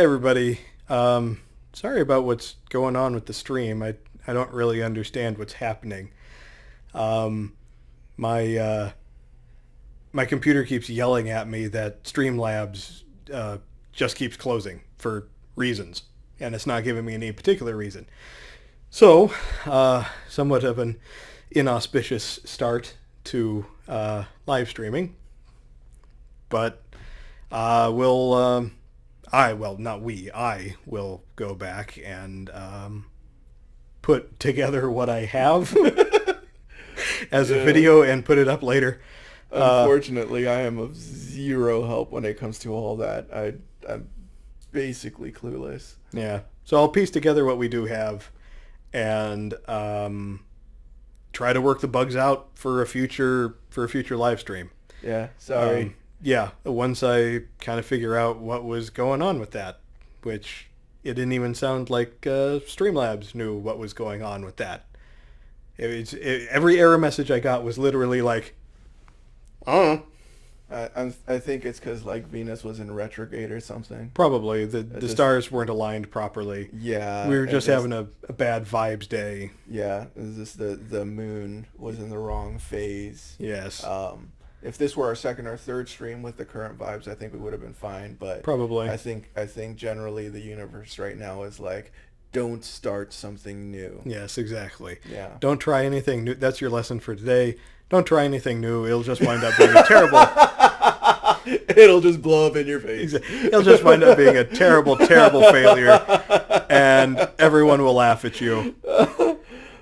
everybody. Sorry about what's going on with the stream. I don't really understand what's happening. Um, my my computer keeps yelling at me that Streamlabs just keeps closing for reasons, and it's not giving me any particular reason. So, somewhat of an inauspicious start to live streaming, but I will go back and put together what I have as a video and put it up later. Unfortunately, I am of zero help when it comes to all that. I'm basically clueless. Yeah, so I'll piece together what we do have and try to work the bugs out for a future live stream. Yeah, sorry. Yeah, once I kind of figure out what was going on with that, which it didn't even sound like Streamlabs knew what was going on with that. Every error message I got was literally like, I think it's because like Venus was in retrograde or something. Probably the stars weren't aligned properly. Yeah, we were just having a bad vibes day. Yeah, it was just the moon was in the wrong phase. Yes. If this were our second or third stream with the current vibes, I think we would have been fine. But probably, I think generally the universe right now is like, don't start something new. Yes, exactly. Yeah. Don't try anything new. That's your lesson for today. Don't try anything new. It'll just wind up being a terrible. It'll just blow up in your face. It'll just wind up being a terrible, terrible failure, and everyone will laugh at you.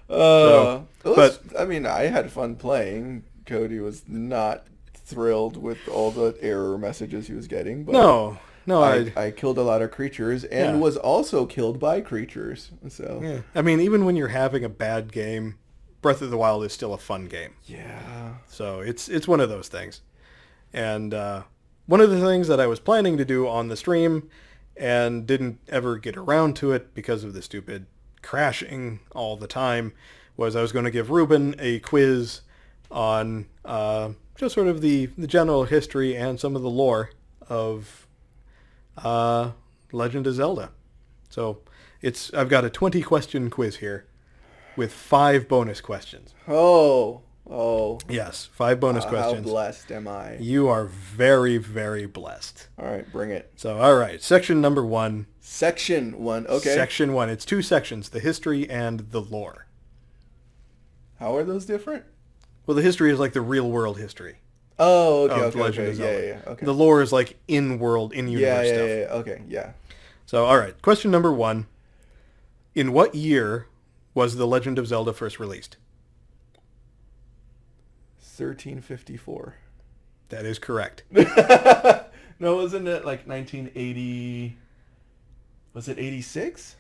But I mean, I had fun playing. Cody was not thrilled with all the error messages he was getting. But no, I killed a lot of creatures and was also killed by creatures. So yeah. I mean, even when you're having a bad game, Breath of the Wild is still a fun game. Yeah. So it's one of those things. And one of the things that I was planning to do on the stream and didn't ever get around to it because of the stupid crashing all the time was I was going to give Ruben a quiz on just sort of the general history and some of the lore of Legend of Zelda. So I've got a 20-question quiz here with 5 bonus questions. Oh. Yes, 5 bonus questions. How blessed am I? You are very, very blessed. All right, bring it. So, all right, section number 1. Section 1, okay. Section 1. It's 2 sections, the history and the lore. How are those different? Well, the history is like the real world history. Oh, okay, of Legend of Zelda. Yeah, okay. The lore is like in-world, in-universe stuff. Yeah, okay, yeah. So, all right, question number 1. In what year was The Legend of Zelda first released? 1354. That is correct. No, wasn't it like 1980? Was it 86?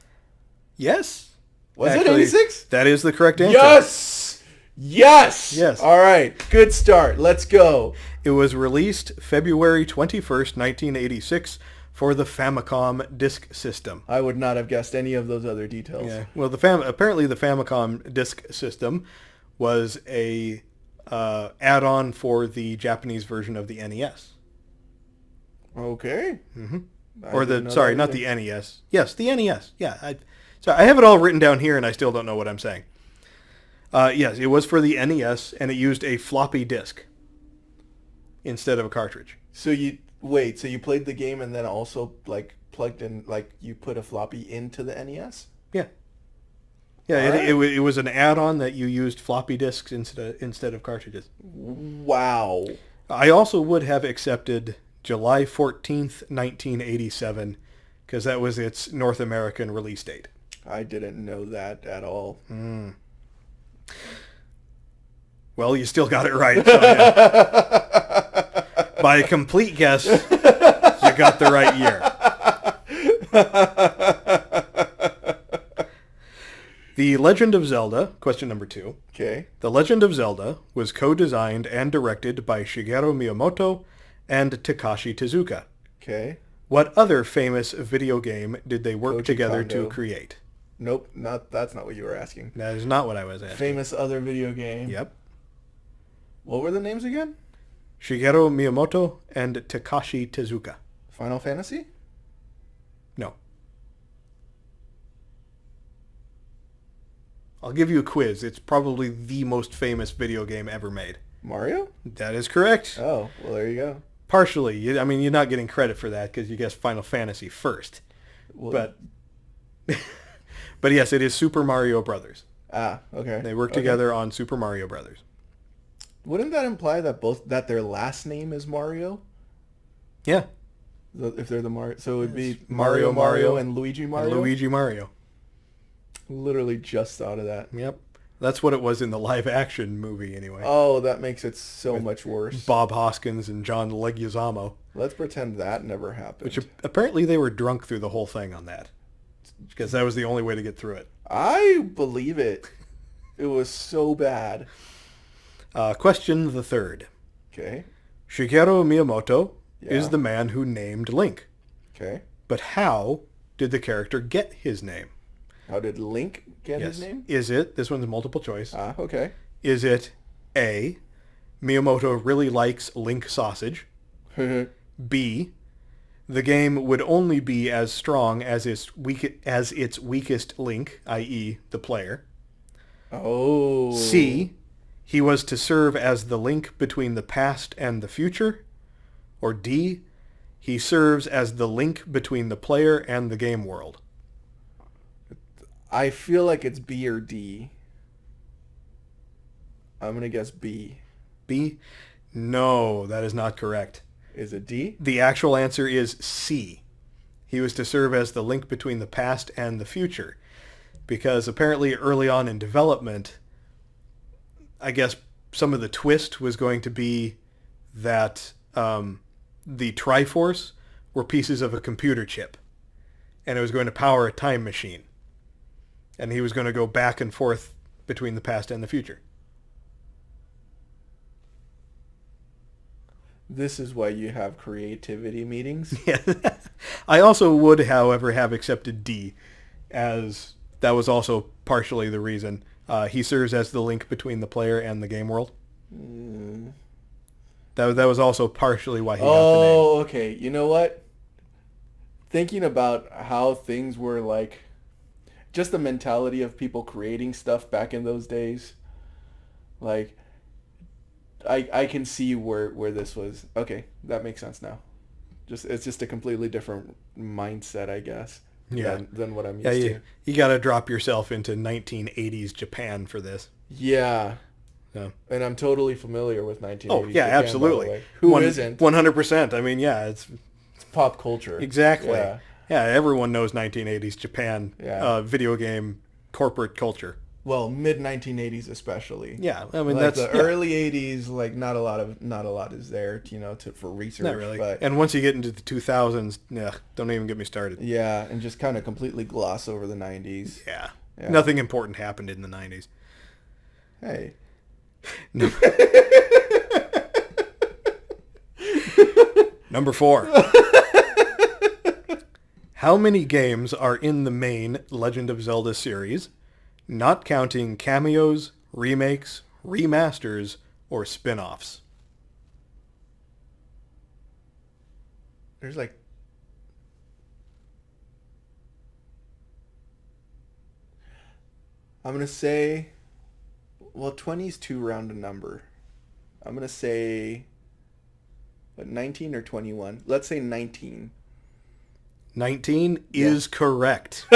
Yes. Was it 86? That is the correct answer. Yes! All right, good start. Let's go. It was released February 21st, 1986 for the Famicom Disk System. I would not have guessed any of those other details. Yeah. Well, apparently the Famicom Disk System was a add-on for the Japanese version of the NES. Okay. Mm-hmm. Not the NES. Yes, the NES. Yeah. I have it all written down here, and I still don't know what I'm saying. Yes, it was for the NES, and it used a floppy disk instead of a cartridge. So you played the game and then also like plugged in, like you put a floppy into the NES? Yeah. Yeah, it was an add-on that you used floppy disks instead of cartridges. Wow. I also would have accepted July 14th, 1987, because that was its North American release date. I didn't know that at all. Mm. Well, you still got it right. So, yeah. By a complete guess, you got the right year. The Legend of Zelda, question number 2. Okay. The Legend of Zelda was co-designed and directed by Shigeru Miyamoto and Takashi Tezuka. Okay. What other famous video game did they work Koji together Kondo. to create? Nope, that's not what you were asking. That is not what I was asking. Famous other video game. Yep. What were the names again? Shigeru Miyamoto and Takashi Tezuka. Final Fantasy? No. I'll give you a quiz. It's probably the most famous video game ever made. Mario? That is correct. Oh, well, there you go. Partially. I mean, you're not getting credit for that because you guessed Final Fantasy first. Well, But but yes, it is Super Mario Brothers. Okay. They work together on Super Mario Brothers. Wouldn't that imply that their last name is Mario? Yeah. If they're the Mario, so it would be Mario, Mario, and Luigi Mario. And Luigi Mario. Literally just thought of that. Yep. That's what it was in the live action movie anyway. Oh, that makes it so much worse. Bob Hoskins and John Leguizamo. Let's pretend that never happened. Which apparently they were drunk through the whole thing on that. Because that was the only way to get through it. I believe it. It was so bad. Question the third. Okay. Shigeru Miyamoto Yeah. is the man who named Link. Okay. But how did the character get his name? How did Link get his name? Is it, this one's multiple choice, Okay. is it A, Miyamoto really likes Link sausage? B, the game would only be as strong as its weakest link, i.e. the player? Oh. C, he was to serve as the link between the past and the future? Or D, he serves as the link between the player and the game world? I feel like it's B or D. I'm going to guess B. B? No, that is not correct. Is it D? The actual answer is C. He was to serve as the link between the past and the future. Because apparently early on in development, I guess some of the twist was going to be that the Triforce were pieces of a computer chip. And it was going to power a time machine. And he was going to go back and forth between the past and the future. This is why you have creativity meetings. Yeah. I also would, however, have accepted D, as that was also partially the reason. He serves as the link between the player and the game world. That was also partially why he got the name. Oh, okay. You know what? Thinking about how things were like, just the mentality of people creating stuff back in those days, like, I can see where this was. Okay, that makes sense now. It's just a completely different mindset, I guess. Yeah. Than what I'm used to. You got to drop yourself into 1980s Japan for this. Yeah. Yeah. And I'm totally familiar with 1980s Oh, yeah, Japan, absolutely. by the way. Who isn't? 100%. I mean, yeah, it's Pop culture. exactly. Yeah. Yeah, everyone knows 1980s Japan video game corporate culture. Well, mid 1980s especially. Yeah, I mean like that's the early 80s. Like not a lot is there, for research. not really. But And once you get into the 2000s, yeah, don't even get me started. yeah, and just kind of completely gloss over the 90s. Yeah. Yeah. Nothing important happened in the 90s. Hey. Number 4. How many games are in the main Legend of Zelda series, not counting cameos, remakes, remasters, or spin-offs? There's like I'm gonna say, well, 20 is too round a number. I'm gonna say, what, 19 or 21? Let's say 19. 19 is correct.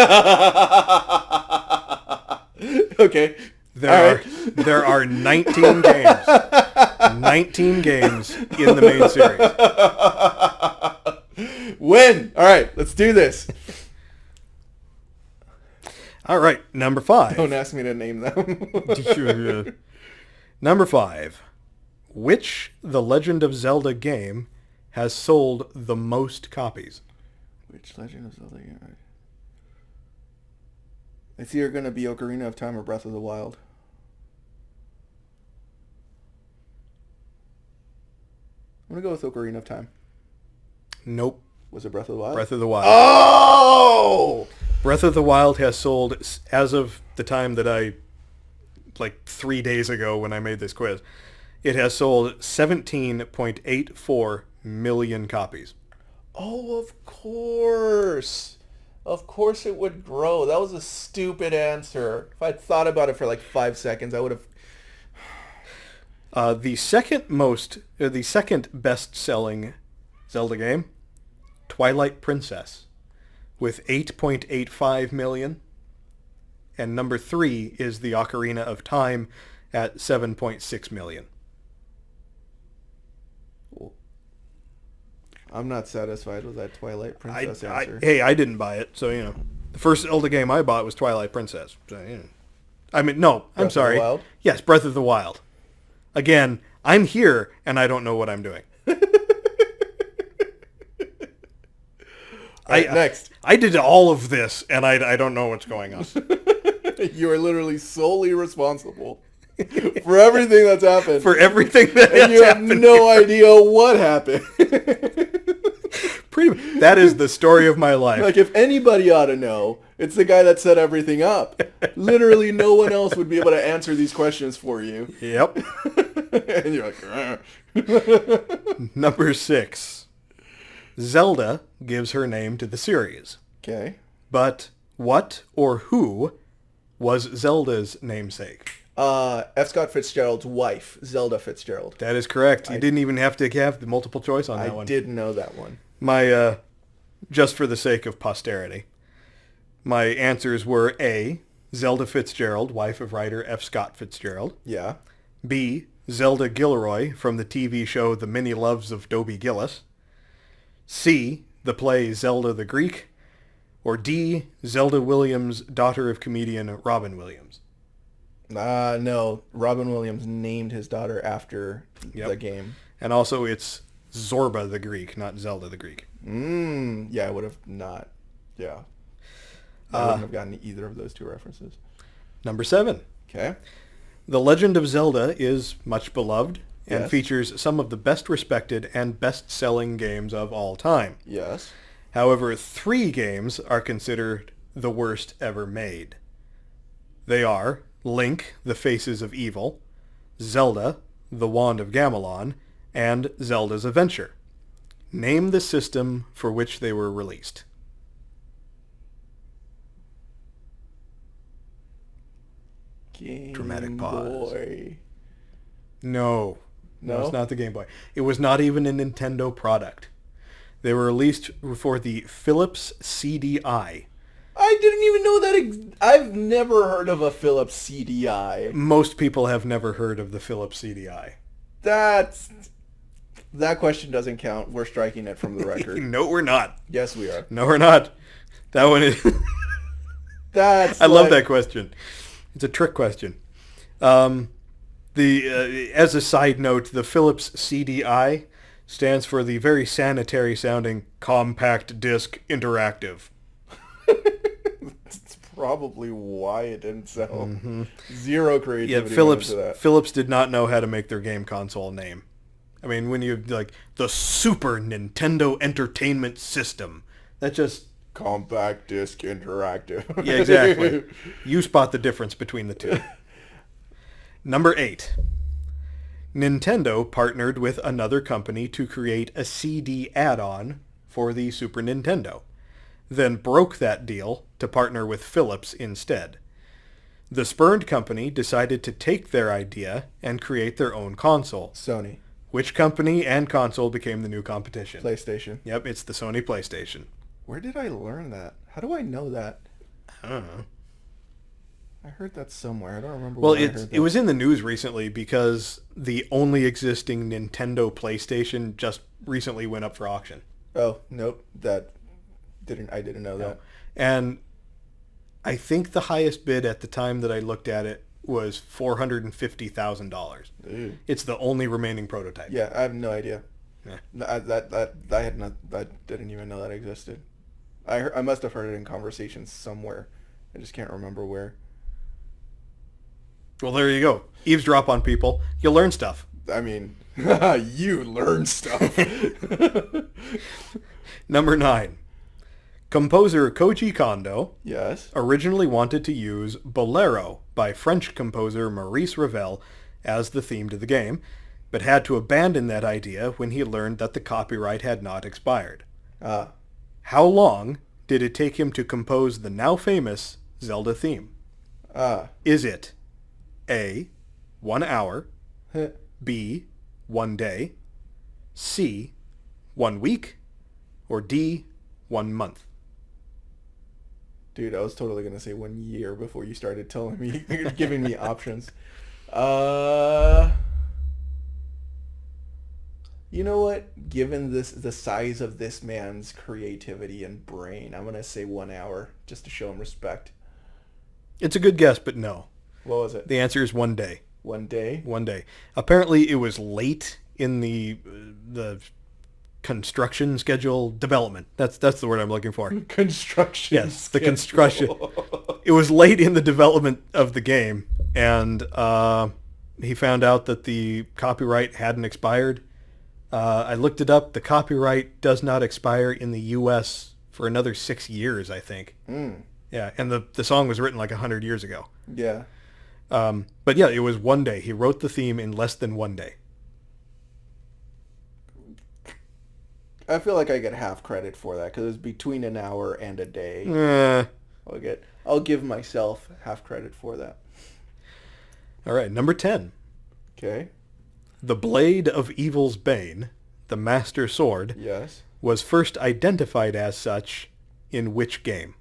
Okay. There are 19 games. 19 games in the main series. Win! All right, let's do this. All right, number 5. Don't ask me to name them. Number 5. Which The Legend of Zelda game has sold the most copies? Which Legend of Zelda game? It's either going to be Ocarina of Time or Breath of the Wild. I'm going to go with Ocarina of Time. Nope. Was it Breath of the Wild? Breath of the Wild. Oh! Breath of the Wild has sold, as of the time that like 3 days ago when I made this quiz, it has sold 17.84 million copies. Oh, of course. Of course it would grow. That was a stupid answer. If I'd thought about it for like 5 seconds, I would have. The second best-selling Zelda game, Twilight Princess, with 8.85 million, and number 3 is the Ocarina of Time at 7.6 million. I'm not satisfied with that Twilight Princess answer. I didn't buy it, so the first Zelda game I bought was Twilight Princess. So, I mean, no, I'm sorry. Breath of the Wild? Yes, Breath of the Wild. Again, I'm here and I don't know what I'm doing. Next. I did all of this and I don't know what's going on. You are literally solely responsible for everything that's happened. For everything that has you have happened no here. idea what happened. That is the story of my life. Like, if anybody ought to know, it's the guy that set everything up. Literally no one else would be able to answer these questions for you. Yep. And you're like, Number 6. Zelda gives her name to the series. okay. But what or who was Zelda's namesake? F. Scott Fitzgerald's wife, Zelda Fitzgerald. That is correct. You didn't even have to have the multiple choice on that one. I didn't know that one. My, just for the sake of posterity, my answers were A, Zelda Fitzgerald, wife of writer F. Scott Fitzgerald. Yeah. B, Zelda Gilroy from the TV show The Many Loves of Dobie Gillis. C, the play Zelda the Greek. Or D, Zelda Williams, daughter of comedian Robin Williams. No. Robin Williams named his daughter after the game. And also it's Zorba the Greek, not Zelda the Greek. Yeah, I would have not. Yeah. I wouldn't have gotten either of those two references. Number 7. Okay. The Legend of Zelda is much beloved and Yes. features some of the best respected and best-selling games of all time. Yes. However, 3 games are considered the worst ever made. They are Link, The Faces of Evil, Zelda, The Wand of Gamelon, and Zelda's Adventure. Name the system for which they were released. Game Dramatic pause. Boy. No. No? It's not the Game Boy. It was not even a Nintendo product. They were released for the Philips CDI. I didn't even know that. I've never heard of a Philips CDI. Most people have never heard of the Philips CDI. That question doesn't count. We're striking it from the record. No, we're not. Yes, we are. No, we're not. That one is... I love that question. It's a trick question. As a side note, the Philips CDI stands for the very sanitary sounding Compact Disc Interactive. That's probably why it didn't sell. Zero creativity. Yeah, went into that. Philips did not know how to make their game console name. I mean, when you like the Super Nintendo Entertainment System, that just... Compact Disc Interactive. Yeah, exactly. You spot the difference between the two. Number 8. Nintendo partnered with another company to create a CD add-on for the Super Nintendo, then broke that deal to partner with Philips instead. The spurned company decided to take their idea and create their own console. Sony. Which company and console became the new competition? PlayStation. Yep, it's the Sony PlayStation. Where did I learn that? How do I know that? I don't know. I heard that somewhere. I don't remember Well, where I heard that. it was in the news recently because the only existing Nintendo PlayStation just recently went up for auction. Oh, nope. I didn't know that. And I think the highest bid at the time that I looked at it was $450,000. Ew. It's the only remaining prototype. Yeah, I have no idea. Yeah. I didn't even know that existed. I must have heard it in conversations somewhere. I just can't remember where. Well, there you go. Eavesdrop on people. You'll learn stuff. I mean, you learn stuff. Number 9. Composer Koji Kondo Yes. originally wanted to use Bolero by French composer Maurice Ravel as the theme to the game, but had to abandon that idea when he learned that the copyright had not expired. How long did it take him to compose the now famous Zelda theme? Ah. Is it A, 1 hour, Huh. B, 1 day, C, 1 week, or D, 1 month? Dude, I was totally gonna say 1 year before you started telling me, giving me options. Uh, you know what? Given the size of this man's creativity and brain, I'm gonna say 1 hour just to show him respect. It's a good guess, but no. What was it? The answer is 1 day. 1 day? 1 day. Apparently, it was late in the construction schedule development. That's the word I'm looking for. Construction. Yes, the construction. It was late in the development of the game, and he found out that the copyright hadn't expired. I looked it up. The copyright does not expire in the U.S. for another 6 years, I think. Mm. Yeah, and the song was written like 100 years ago. Yeah. But yeah, it was 1 day. He wrote the theme in less than 1 day. I feel like I get half credit for that because it was between an hour and a day. I'll give myself half credit for that. All right, number 10. Okay. The Blade of Evil's Bane, the Master Sword, Yes. was first identified as such in which game?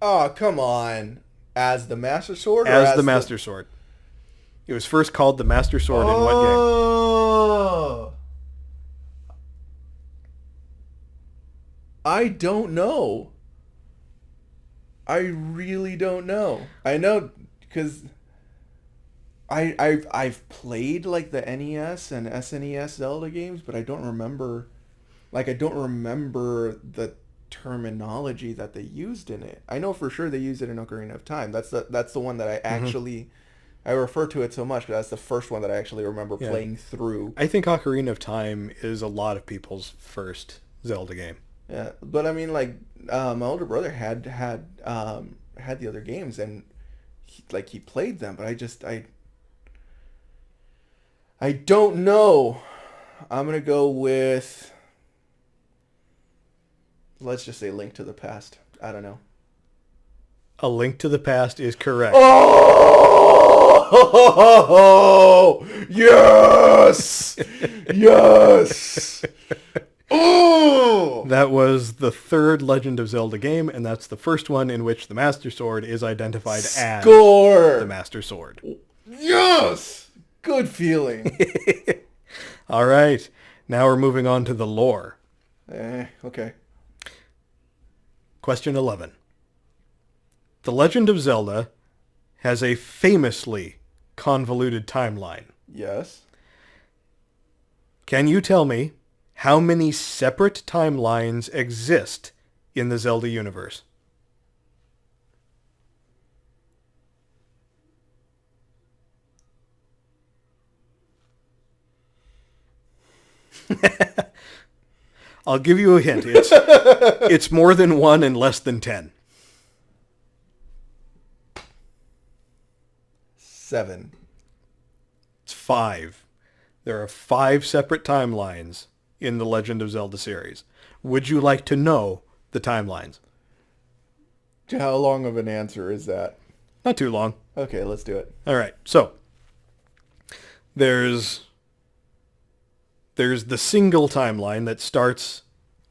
Oh, come on. As the Master Sword? As the Master Sword. It was first called the Master Sword in what game? Oh. I don't know. I really don't know. I know because I've played like the NES and SNES Zelda games, but I don't remember the terminology that they used in it. I know for sure they used it in Ocarina of Time. That's the one that I actually I refer to it so much, but that's the first one that I actually remember playing through. I think Ocarina of Time is a lot of people's first Zelda game. Yeah, but I mean, like, my older brother had the other games, and he played them, but I don't know. I'm gonna go with, let's just say, Link to the Past. I don't know. A Link to the Past is correct. Oh, yes, yes. Oh! That was the third Legend of Zelda game, and that's the first one in which the Master Sword is identified as the Master Sword. Yes! Good feeling. All right. Now we're moving on to the lore. Okay. Question 11. The Legend of Zelda has a famously convoluted timeline. Yes. Can you tell me how many separate timelines exist in the Zelda universe? I'll give you a hint. It's more than 1 and less than 10. 7. It's 5. There are 5 separate timelines in the Legend of Zelda series. Would you like to know the timelines? How long of an answer is that? Not too long. Okay, let's do it. All right. So there's the single timeline that starts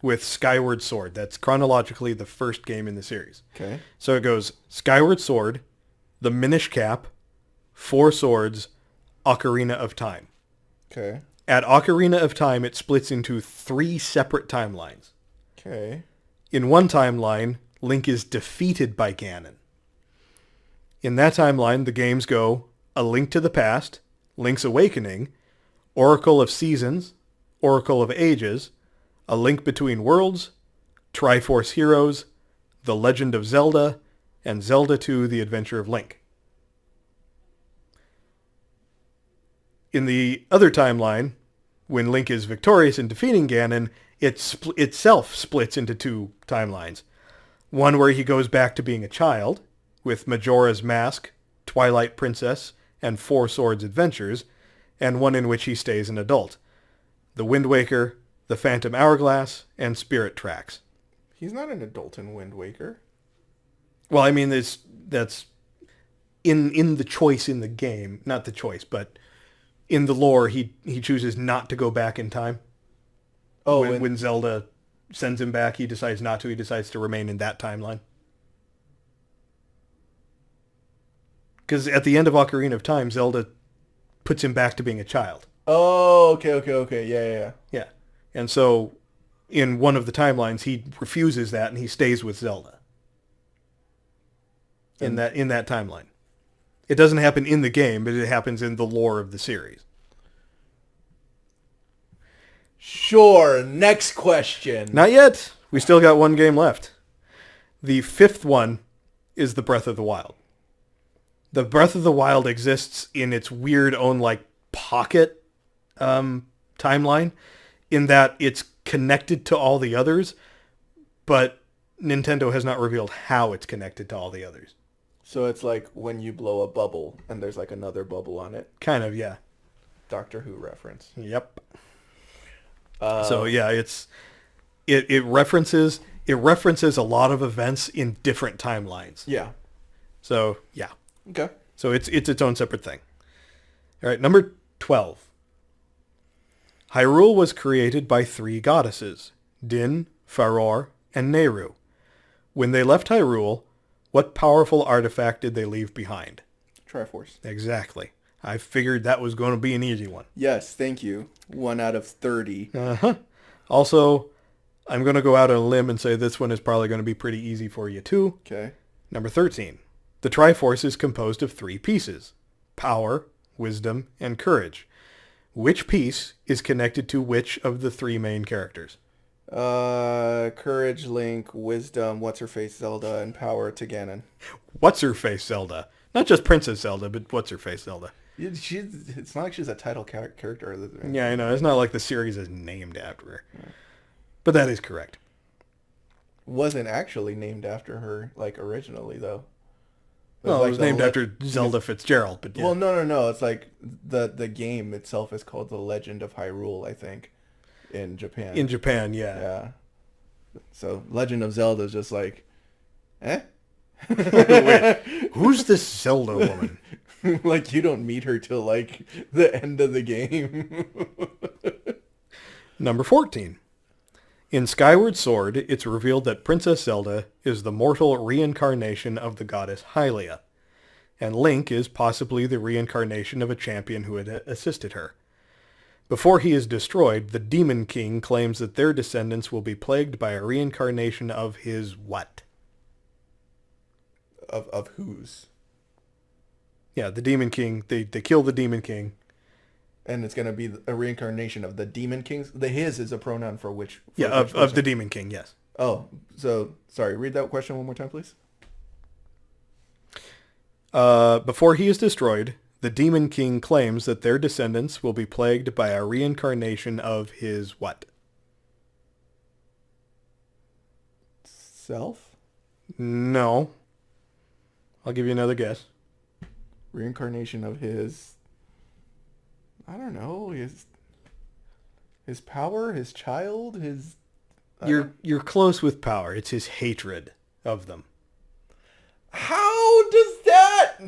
with Skyward Sword. That's chronologically the first game in the series. Okay. So it goes Skyward Sword, the Minish Cap, 4 Swords, Ocarina of Time. Okay. At Ocarina of Time, it splits into 3 separate timelines. Okay. In one timeline, Link is defeated by Ganon. In that timeline, the games go A Link to the Past, Link's Awakening, Oracle of Seasons, Oracle of Ages, A Link Between Worlds, Triforce Heroes, The Legend of Zelda, and Zelda 2: The Adventure of Link. In the other timeline, when Link is victorious in defeating Ganon, it itself splits into 2 timelines. One where he goes back to being a child, with Majora's Mask, Twilight Princess, and 4 Swords Adventures, and one in which he stays an adult. The Wind Waker, The Phantom Hourglass, and Spirit Tracks. He's not an adult in Wind Waker. Well, I mean, that's in the choice in the game, not the choice, but in the lore, he chooses not to go back in time. Oh, When Zelda sends him back, he decides not to. He decides to remain in that timeline. Because at the end of Ocarina of Time, Zelda puts him back to being a child. oh, okay. Yeah. Yeah. And so in one of the timelines, he refuses that and he stays with Zelda. In that timeline. It doesn't happen in the game, but it happens in the lore of the series. Sure. Next question. Not yet. We still got one game left. The fifth one is the Breath of the Wild. The Breath of the Wild exists in its weird own pocket timeline, in that it's connected to all the others, but Nintendo has not revealed how it's connected to all the others. So it's like when you blow a bubble and there's like another bubble on it. Kind of, yeah. Doctor Who reference. Yep. So yeah, it references a lot of events in different timelines. Yeah. So yeah. Okay. So it's its own separate thing. All right, number 12. Hyrule was created by 3 goddesses, Din, Faror, and Nehru. When they left Hyrule, what powerful artifact did they leave behind? Triforce. Exactly. I figured that was going to be an easy one. Yes, thank you. 1 out of 30. Uh-huh. Also, I'm going to go out on a limb and say this one is probably going to be pretty easy for you too. Okay. Number 13. The Triforce is composed of 3 pieces: power, wisdom, and courage. Which piece is connected to which of the 3 main characters? Courage, Link, wisdom, what's-her-face Zelda, and power to Ganon. What's-her-face Zelda. Not just Princess Zelda, but what's-her-face Zelda. It's not like she's a title character. Yeah, I know. It's not like the series is named after her. Yeah. But that is correct. Wasn't actually named after her, originally, though. Well, it was named after Zelda Fitzgerald, but yeah. Well, no. It's like the game itself is called The Legend of Hyrule, I think, in Japan. In Japan, yeah. Yeah. So Legend of Zelda is just like, eh? Wait, who's this Zelda woman? You don't meet her till the end of the game. Number 14. In Skyward Sword, it's revealed that Princess Zelda is the mortal reincarnation of the goddess Hylia, and Link is possibly the reincarnation of a champion who had assisted her. Before he is destroyed, the Demon King claims that their descendants will be plagued by a reincarnation of his what? Of whose? Yeah, the Demon King. They kill the Demon King. And it's going to be a reincarnation of the Demon Kings? The his is a pronoun for which? Of the Demon King, yes. Oh, so, sorry, read that question one more time, please. Before he is destroyed, the Demon King claims that their descendants will be plagued by a reincarnation of his what? Self? No. I'll give you another guess. Reincarnation of his... I don't know, his power, his child, his... You're close with power. It's his hatred of them. How does that...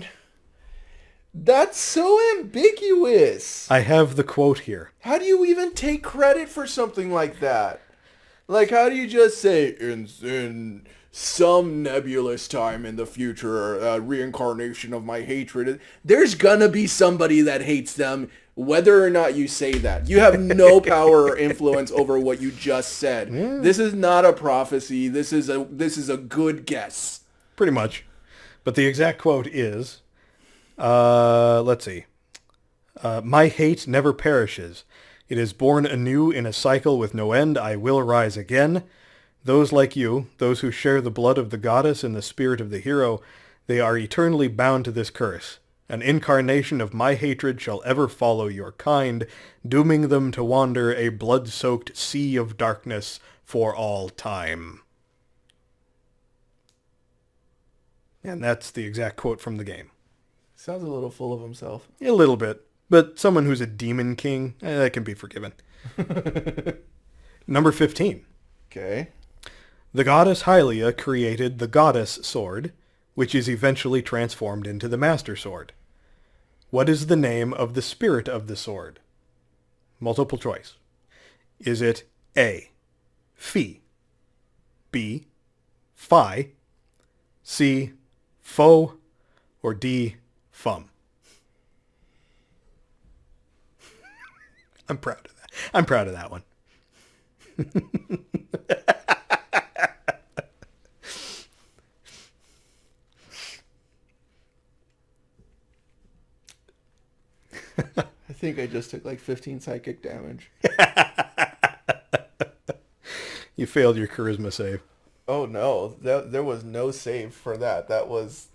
That's so ambiguous. I have the quote here. How do you even take credit for something like that? How do you just say, in some nebulous time in the future, a reincarnation of my hatred? There's gonna be somebody that hates them, whether or not you say that. You have no power or influence over what you just said. Yeah. This is not a prophecy. This is a good guess. Pretty much. But the exact quote is, let's see. My hate never perishes. It is born anew in a cycle with no end. I will rise again. Those like you, those who share the blood of the goddess and the spirit of the hero, they are eternally bound to this curse. An incarnation of my hatred shall ever follow your kind, dooming them to wander a blood-soaked sea of darkness for all time. And that's the exact quote from the game. Sounds a little full of himself. A little bit. But someone who's a demon king, that can be forgiven. Number 15. Okay. The goddess Hylia created the goddess sword, which is eventually transformed into the master sword. What is the name of the spirit of the sword? Multiple choice. Is it A, Fi, B, Phi, C, Fo, or D, Fum? I'm proud of that. I'm proud of that one. I think I just took like 15 psychic damage. You failed your charisma save. Oh no, there was no save for that. That was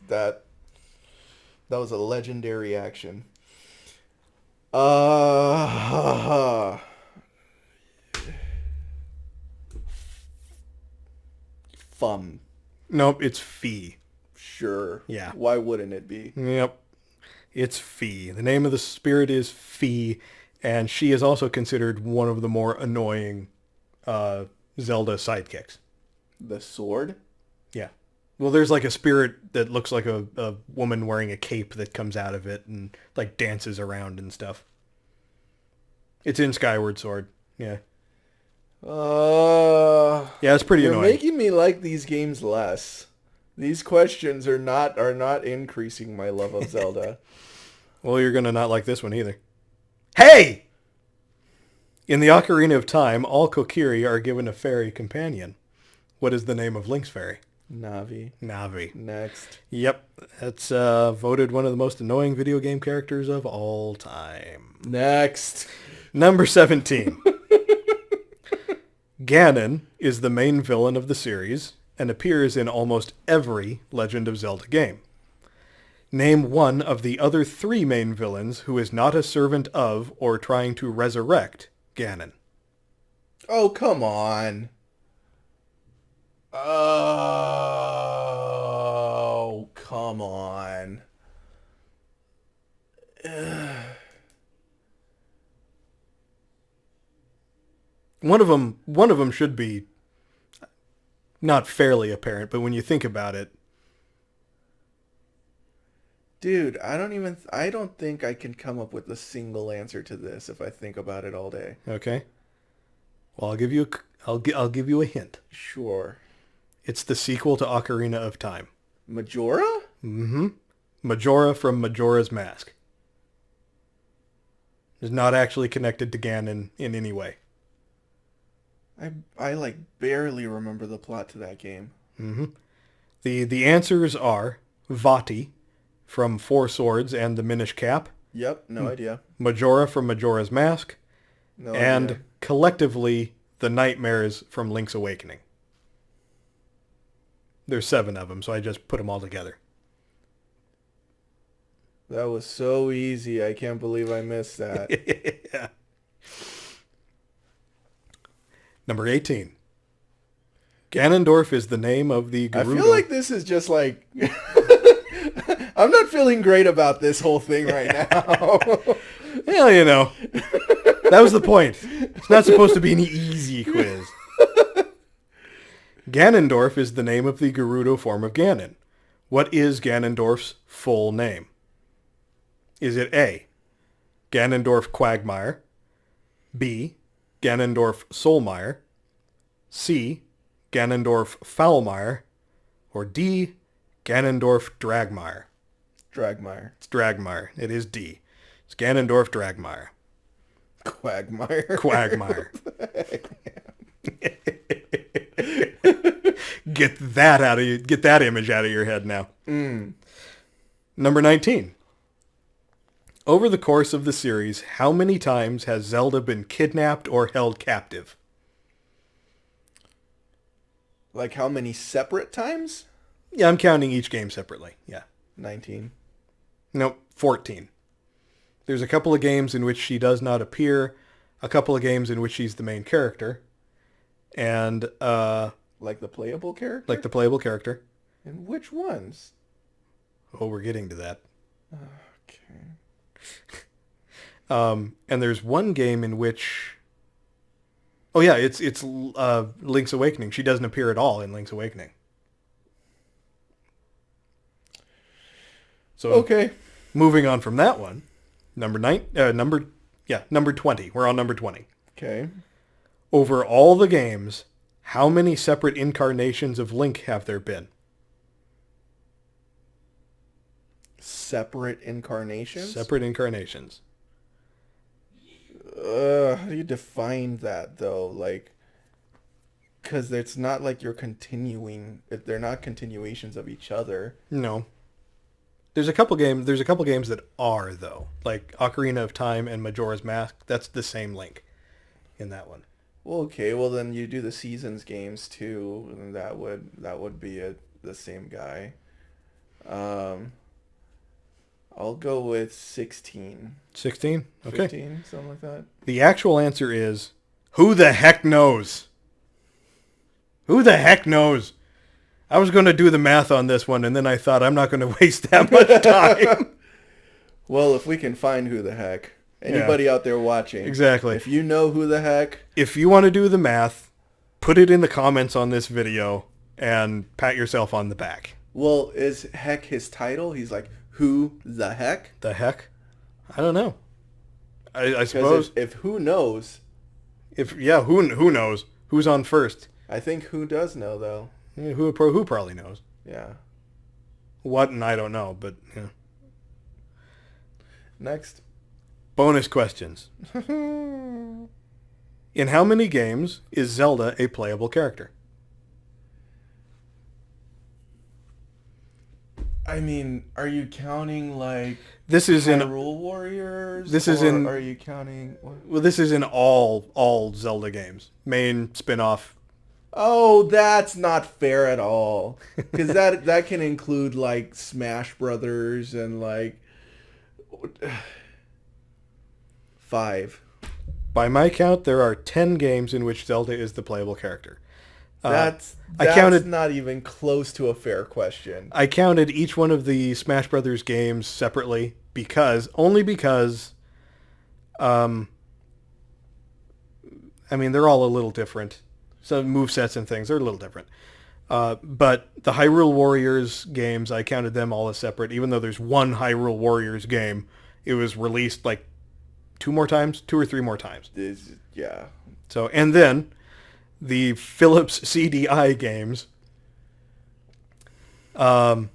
a legendary action. Uh Fun. Nope, it's Fi. Sure. Yeah. Why wouldn't it be? Yep. It's Fi. The name of the spirit is Fi, and she is also considered one of the more annoying Zelda sidekicks. The sword? Yeah. Well, there's like a spirit that looks like a woman wearing a cape that comes out of it and like dances around and stuff. It's in Skyward Sword. Yeah. Yeah, it's pretty You're annoying. making me like these games less. These questions are not increasing my love of Zelda. Well, you're going to not like this one either. Hey! In the Ocarina of Time, all Kokiri are given a fairy companion. What is the name of Link's fairy? Navi. Navi. Next. Yep. That's voted one of the most annoying video game characters of all time. Next. Number 17. Ganon is the main villain of the series and appears in almost every Legend of Zelda game. Name one of the other three main villains who is not a servant of or trying to resurrect Ganon. Oh, come on. Oh, come on. One of them should be not fairly apparent, but when you think about it, Dude, I don't think I can come up with a single answer to this if I think about it all day. okay. Well, I'll give you a hint. Sure. It's the sequel to Ocarina of Time. Majora? Mm-hmm. Majora from Majora's Mask. Is not actually connected to Ganon in any way. I like barely remember the plot to that game. Mm-hmm. The answers are Vati from Four Swords and the Minish Cap, Yep, no idea. Majora from Majora's Mask, No and idea. collectively the Nightmares from Link's Awakening. There's 7 of them, so I just put them all together. That was so easy. I can't believe I missed that. Yeah. Number 18. Ganondorf is the name of the I Gerudo. feel like this is just like... I'm not feeling great about this whole thing right now. Well, you know, that was the point. It's not supposed to be an easy quiz. Ganondorf is the name of the Gerudo form of Ganon. What is Ganondorf's full name? Is it A, Ganondorf Quagmire, B, Ganondorf Solmire, C, Ganondorf Foulmire, or D, Ganondorf Dragmire? Dragmire. It's Dragmire. It is D. It's Ganondorf Dragmire. Quagmire. Quagmire. Get that image out of your head now. Number 19. Over the course of the series, how many times has Zelda been kidnapped or held captive? Like how many separate times? Yeah, I'm counting each game separately. Yeah. 19. Nope, 14. There's a couple of games in which she does not appear, a couple of games in which she's the main character, and Like the playable character? like the playable character. And which ones? Oh, we're getting to that. Okay. And there's one game in which Oh yeah, it's Link's Awakening. She doesn't appear at all in Link's Awakening. So Okay. moving on from that one, number 20. We're on number 20. Okay. Over all the games, how many separate incarnations of Link have there been? Separate incarnations? Separate incarnations. How do you define that though? Like, because it's not like you're continuing. They're not continuations of each other. No. There's a couple games that are though. Like Ocarina of Time and Majora's Mask, that's the same Link in that one. Well, okay. Well, then you do the Seasons games too, and that would be the same guy. Um, I'll go with 16, 16? Okay. 15, something like that. The actual answer is who the heck knows? Who the heck knows? I was going to do the math on this one, and then I thought I'm not going to waste that much time. Well, if we can find who the heck, anybody out there watching, Exactly. if you know who the heck, If you want to do the math, put it in the comments on this video and pat yourself on the back. well, is heck his title? He's like, who the heck? The heck? I don't know. I Because suppose if who knows, who knows who's on first? I think who does know though. Yeah, who probably knows Yeah. what, and I don't know. But yeah. Next. Bonus questions. In how many games is Zelda a playable character? I mean, are you counting like This is in Hyrule Warriors? This is or in- Are you counting? well, this is in all Zelda games, main, spin-off. Oh, that's not fair at all. Because that can include like Smash Brothers and like 5. By my count, there are 10 games in which Zelda is the playable character. That's I counted- not even close to a fair question. I counted each one of the Smash Brothers games separately only because, I mean, they're all a little different. Some movesets and things are a little different. But the Hyrule Warriors games, I counted them all as separate, even though there's one Hyrule Warriors game. It was released like 2 or 3 more times. Yeah. So, and then the Philips CDI games, the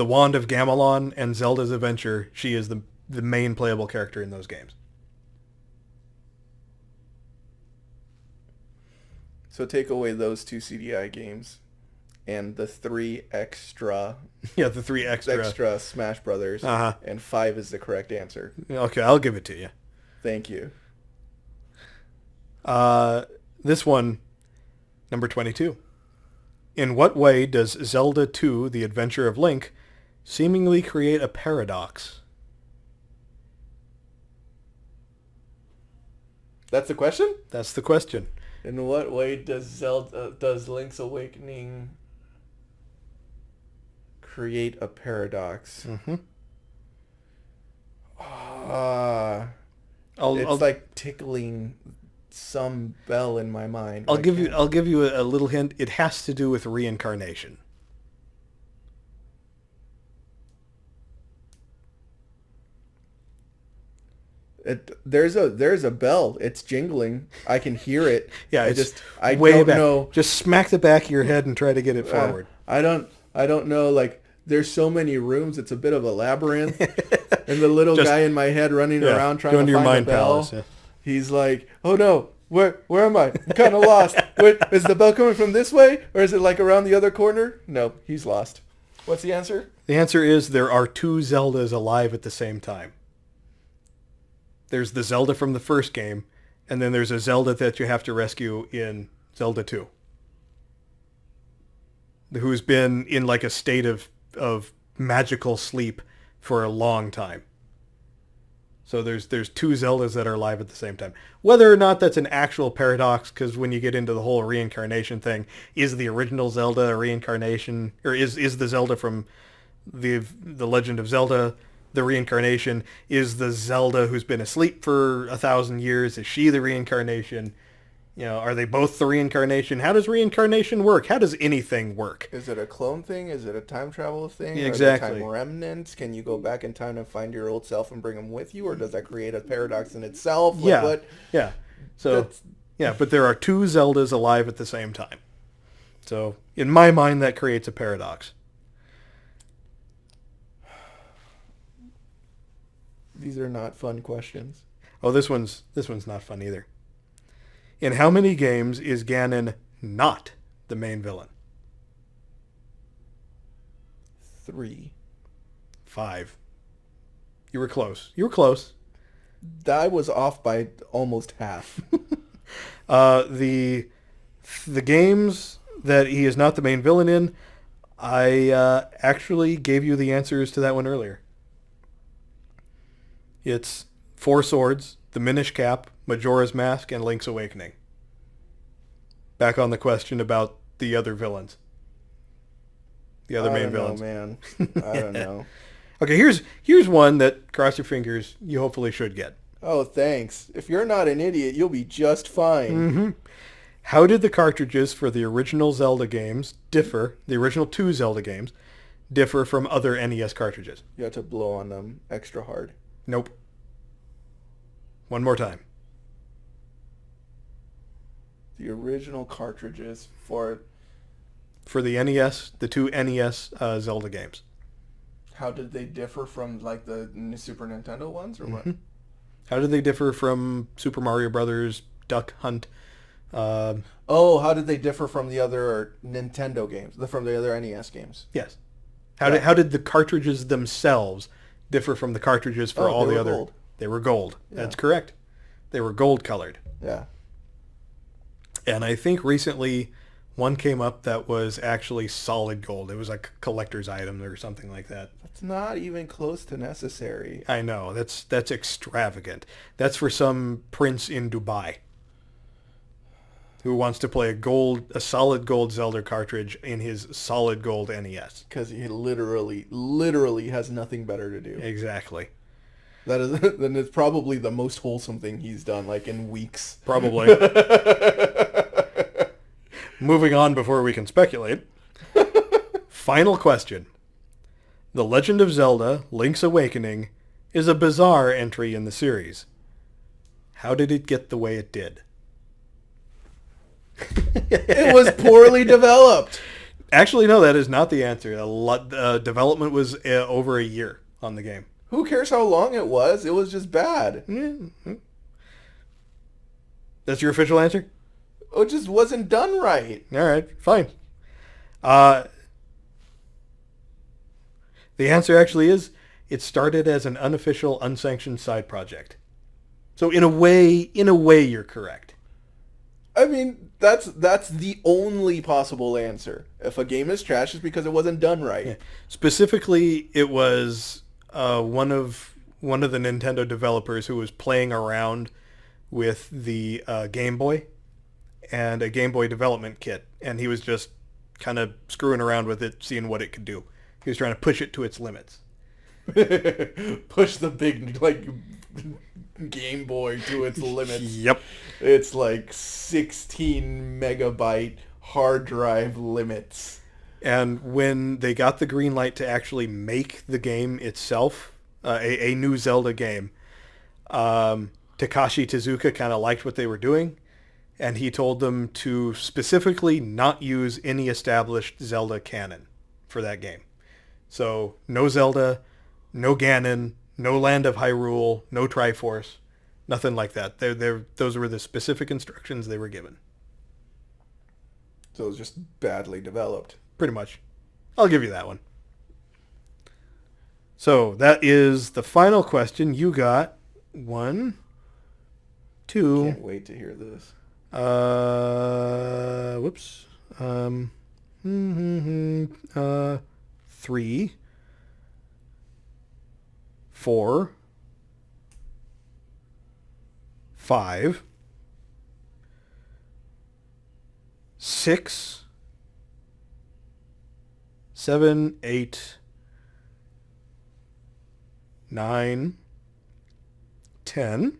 Wand of Gamelon and Zelda's Adventure, she is the main playable character in those games. So take away those 2 CDI games and the 3 extra Yeah, the 3 extra. Smash Brothers, Uh-huh. and 5 is the correct answer. Okay, I'll give it to you. Thank you. This one, number 22. In what way does Zelda 2, The Adventure of Link, seemingly create a paradox? That's the question? That's the question. In what way does Link's Awakening create a paradox? Mm-hmm. It's like tickling some bell in my mind. I'll give you a little hint. It has to do with reincarnation. There's a bell. It's jingling. I can hear it. Yeah, I way don't back. know. Just smack the back of your head and try to get it forward. I don't know. Like, there's so many rooms. It's a bit of a labyrinth. And the little guy in my head running around trying going to your find a mind bell. palace. Yeah. He's like, oh no, where am I? I'm kind of lost. Wait, is the bell coming from this way, or is it like around the other corner? No, he's lost. What's the answer? The answer is there are 2 Zeldas alive at the same time. There's the Zelda from the first game, and then there's a Zelda that you have to rescue in Zelda 2. Who's been in like a state of magical sleep for a long time. So there's 2 Zeldas that are alive at the same time. Whether or not that's an actual paradox, because when you get into the whole reincarnation thing, is the original Zelda a reincarnation, or is the Zelda from the Legend of Zelda the reincarnation? Is the Zelda who's been asleep for 1,000 years, is she the reincarnation? Are they both the reincarnation? How does reincarnation work? How does anything work? Is it a clone thing? Is it a time travel thing? Yeah, Are there time exactly. remnants? Can you go back in time and find your old self and bring them with you, or does that create a paradox in itself? Like Yeah, what? yeah. So, That's yeah, but there are two Zeldas alive at the same time. So, in my mind, that creates a paradox. these are not fun questions. Oh, this one's not fun either. In how many games is Ganon not the main villain? 3. 5. You were close. You were close. That was off by almost half. The games that he is not the main villain in, I actually gave you the answers to that one earlier. It's Four Swords, The Minish Cap, Majora's Mask, and Link's Awakening. Back on the question about the other villains. The other I main don't know, villains. man. I don't know. Okay, here's one that, cross your fingers, you hopefully should get. Oh, thanks. If you're not an idiot, you'll be just fine. How did the cartridges for the original Zelda games differ, the original two Zelda games, differ from other NES cartridges? You have to blow on them extra hard. Nope. One more time. The original cartridges For the NES, the two NES Zelda games. how did they differ from like the Super Nintendo ones or what? How did they differ from Super Mario Brothers, Duck Hunt? Oh, how did they differ from the other Nintendo games, from the other NES games? Yes. How did the cartridges themselves differ from the cartridges for all they the were other? gold. They were gold. Yeah. That's correct. They were gold colored. Yeah. And I think recently one came up that was actually solid gold. It was like a collector's item or something like that. That's not even close to necessary. I know. That's extravagant. That's for some prince in Dubai who wants to play a solid gold Zelda cartridge in his solid gold NES. Because he literally has nothing better to do. Exactly. That is, then it's probably the most wholesome thing he's done, like in weeks. Probably. Moving on before we can speculate. Final question. The Legend of Zelda, Link's Awakening, is a bizarre entry in the series. How did it get the way it did? It was poorly developed. Actually, no, that is not the answer. Development was over a year on the game. Who cares how long it was? It was just bad. That's your official answer? It just wasn't done right. All right, fine. The answer actually is it started as an unofficial, unsanctioned side project. So in a way, you're correct. I mean, that's the only possible answer. If a game is trash, it's because it wasn't done right. Yeah. Specifically, it was one of the Nintendo developers who was playing around with the Game Boy and a Game Boy development kit, and he was just kind of screwing around with it, seeing what it could do. He was trying to push it to its limits. Push the big Game Boy to its limits. Yep. It's like 16 megabyte hard drive limits. And when they got the green light to actually make the game itself, a new Zelda game, Takashi Tezuka kind of liked what they were doing, and he told them to specifically not use any established Zelda canon for that game. So no Zelda, no Ganon, no Land of Hyrule, no Triforce, nothing like that. Those were the specific instructions they were given. So it was just badly developed. Pretty much. I'll give you that one. So that is the final question. You got 1, 2. Can't wait to hear this. Whoops. 3, 4, 5, 6, 7, 8, 9, 10,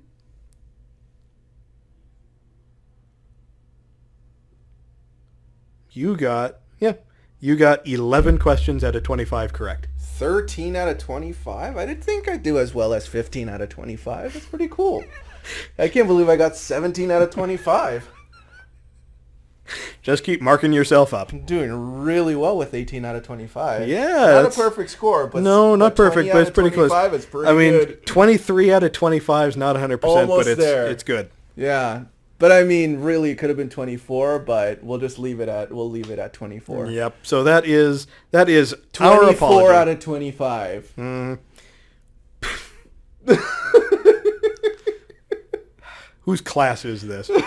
You got, yeah, you got 11 questions out of 25 correct. 13 out of 25? I didn't think I'd do as well as 15 out of 25. That's pretty cool. I can't believe I got 17 out of 25. Just keep marking yourself up. I'm doing really well with 18 out of 25. Yeah. Not a perfect score, but no, not perfect, but it's pretty close. Is pretty good. 23 out of 25 is not 100%, Almost but there. It's good. Yeah. But I mean, really, it could have been 24, but we'll leave it at 24. Yep. So that is 24 our apology. out of 25. Whose class is this? I'm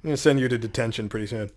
going to send you to detention pretty soon.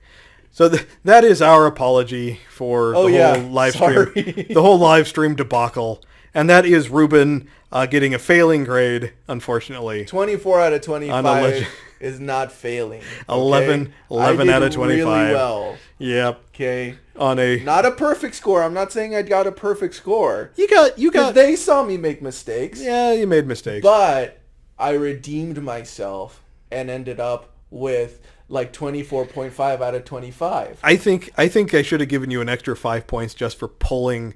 So that is our apology for the whole live stream, the whole live stream debacle. And that is Ruben getting a failing grade, unfortunately. 24 out of 25 is not failing. Okay? 11 out of 25. Really well. Yep. Okay. Not a perfect score. I'm not saying I got a perfect score. You got. They saw me make mistakes. Yeah, you made mistakes. But I redeemed myself and ended up with like 24.5 out of 25. I think I should have given you an extra 5 points just for pulling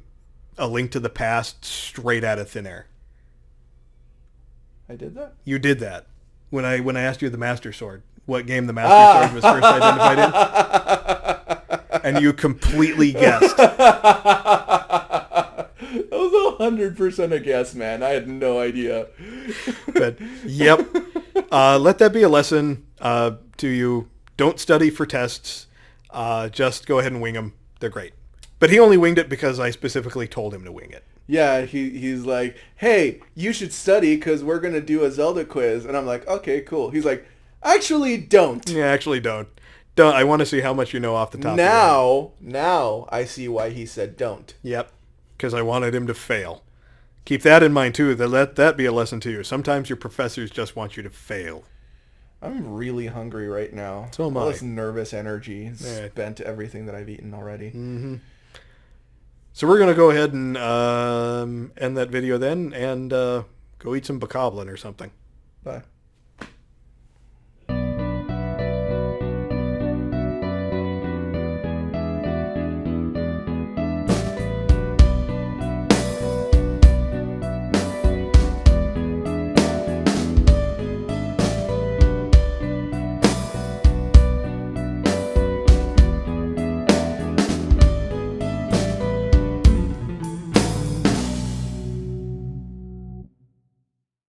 A Link to the Past straight out of thin air. I did that? You did that. When I asked you the Master Sword, what game the Master Sword was first identified in. And you completely guessed. That was 100% a guess, man. I had no idea. But, yep. Let that be a lesson to you. Don't study for tests. Just go ahead and wing them. They're great. But he only winged it because I specifically told him to wing it. Yeah, he's like, hey, you should study because we're going to do a Zelda quiz. And I'm like, okay, cool. He's like, actually don't. Yeah, actually don't. I want to see how much you know off the top of your head. Now I see why he said don't. Yep, because I wanted him to fail. Keep that in mind, too. Let that be a lesson to you. Sometimes your professors just want you to fail. I'm really hungry right now. So am I. All this nervous energy spent everything that I've eaten already. Mm-hmm. So we're going to go ahead and end that video then and go eat some bokoblin or something. Bye.